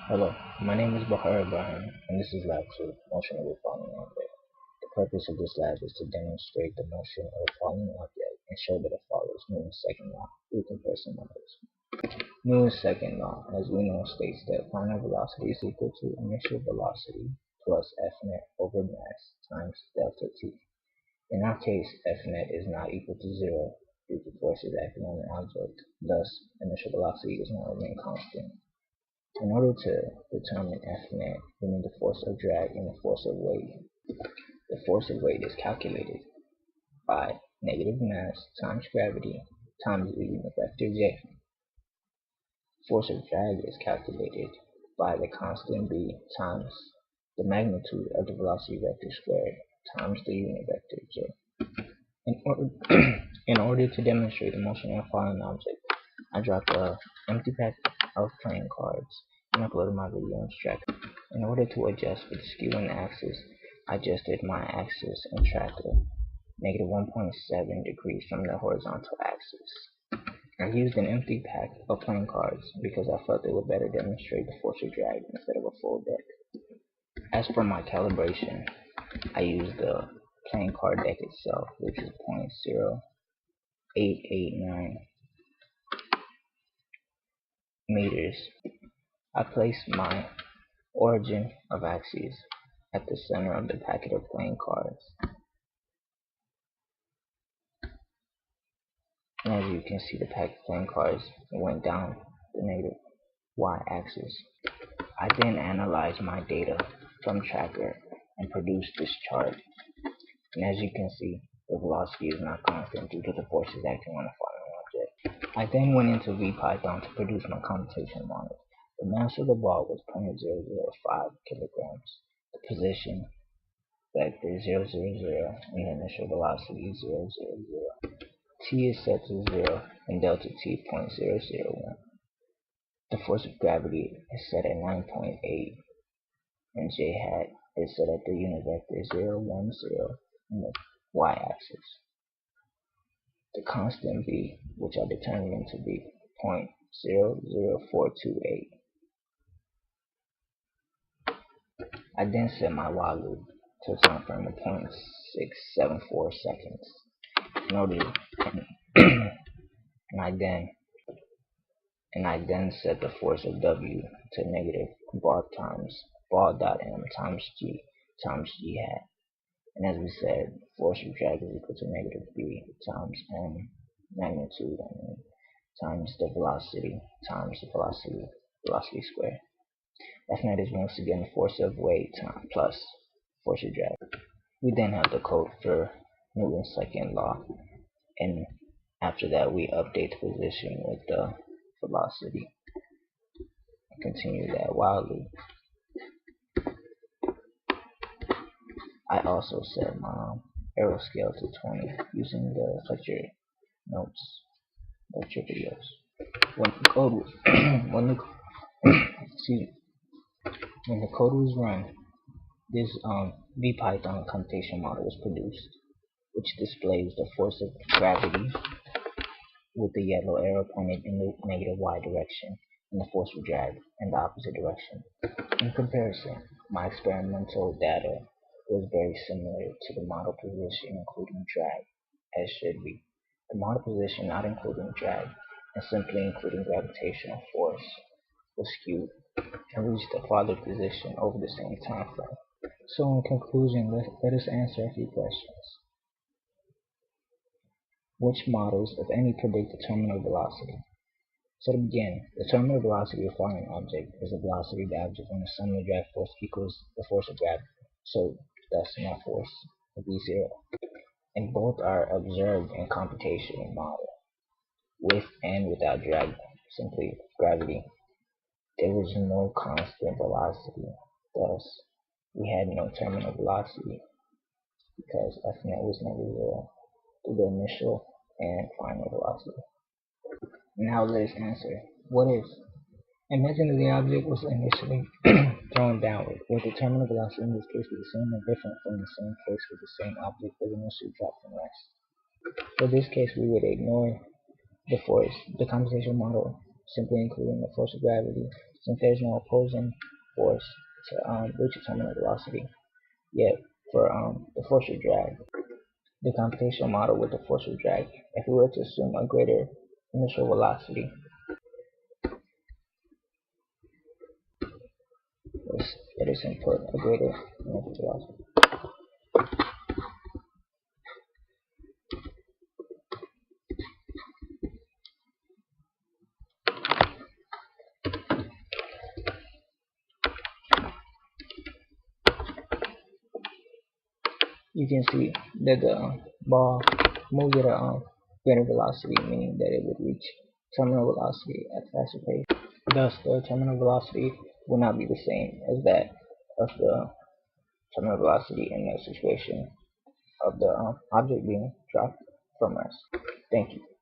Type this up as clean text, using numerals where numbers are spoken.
Hello, my name is Bahar Ibrahim, and this is Lab 2, Motion of a Falling Object. The purpose of this lab is to demonstrate the motion of a falling object and show that it follows Newton's second law through comparison models. Newton's second law, as we know, states that final velocity is equal to initial velocity plus F net over mass times delta t. In our case, F net is not equal to 0 due to forces acting on the object, thus initial velocity does not remain constant. In order to determine F net, we need the force of drag and the force of weight. The force of weight is calculated by negative mass times gravity times the unit vector j. Force of drag is calculated by the constant b times the magnitude of the velocity vector squared times the unit vector j. In order, in order to demonstrate the motion of a falling object, I dropped an empty pack of playing cards and uploaded my video on Tracker. In order to adjust for the skew in the axis, I adjusted my axis and Tracker negative 1.7 degrees from the horizontal axis. I used an empty pack of playing cards because I felt it would better demonstrate the force of drag instead of a full deck. As for my calibration, I used the playing card deck itself, which is 0.0889 meters. I placed my origin of axes at the center of the packet of playing cards. And as you can see, the packet of playing cards went down the negative y-axis. I then analyzed my data from Tracker and produced this chart. And as you can see, the velocity is not constant due to the forces acting on the falling object. I then went into VPython to produce my computation model. The mass of the ball was 0.005 kilograms. The position vector 0, 0, 0, and the initial velocity 0, 0, 0. T is set to 0 and delta t 0.001. The force of gravity is set at 9.8 and j hat is set at the unit vector 0, 1, 0 in the y-axis. The constant b, which I determined to be 0.00428. I then set my while loop to a time frame of 0.674 seconds in order to, and I then set the force of W to negative ball dot m times g hat. And as we said, force of drag is equal to negative b times m magnitude times the velocity times the velocity squared. F net is once again the force of weight plus force of drag. We then have the code for Newton's second law, and after that we update the position with the velocity. Continue that while loop. I also set my arrow scale to 20 using the lecture notes, lecture videos. When the code was when the code was run, this VPython computation model was produced, which displays the force of gravity with the yellow arrow pointed in the negative y direction and the force of drag in the opposite direction. In comparison, my experimental data was very similar to the model position including drag, as should be. The model position not including drag and simply including gravitational force was skewed and reached a farther position over the same time frame. So in conclusion, let us answer a few questions. Which models, if any, predict the terminal velocity? So to begin, the terminal velocity of a falling object is the velocity of the object when the sum of the drag force equals the force of gravity. So thus net force will be 0. And both are observed in computational model, with and without drag, simply gravity. There was no constant velocity, thus we had no terminal velocity because F net was never 0 through the initial and final velocity. Now let us answer, what if? Imagine that the object was initially thrown downward. Would the terminal velocity in this case be the same or different from the same case where the same object was initially dropped from rest? For this case, we would ignore the force, the computational model, simply including the force of gravity, since there's no opposing force to reach a terminal velocity. Yet, for the force of drag, the computational model with the force of drag, if we were to assume a greater initial velocity, let us input a greater initial velocity. You can see that the ball moves at a greater velocity, meaning that it would reach terminal velocity at a faster pace. Thus, the terminal velocity will not be the same as that of the terminal velocity in the situation of the object being dropped from us. Thank you.